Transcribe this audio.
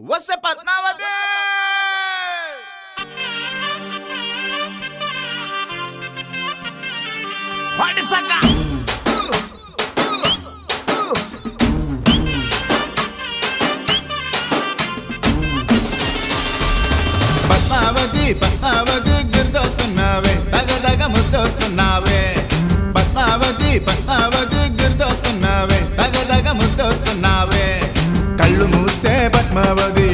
వస్తే పద్మావతి వాడి సక్క పద్మావతి పద్మావతి గుర్తొస్తున్నావే తగదగ ముద్దొస్తున్నావే పద్మావతి పద్మావతి గుర్తొస్తున్నావే తగదగ ముద్దొస్తున్నావే కళ్ళు మూస్తే పద్మావతి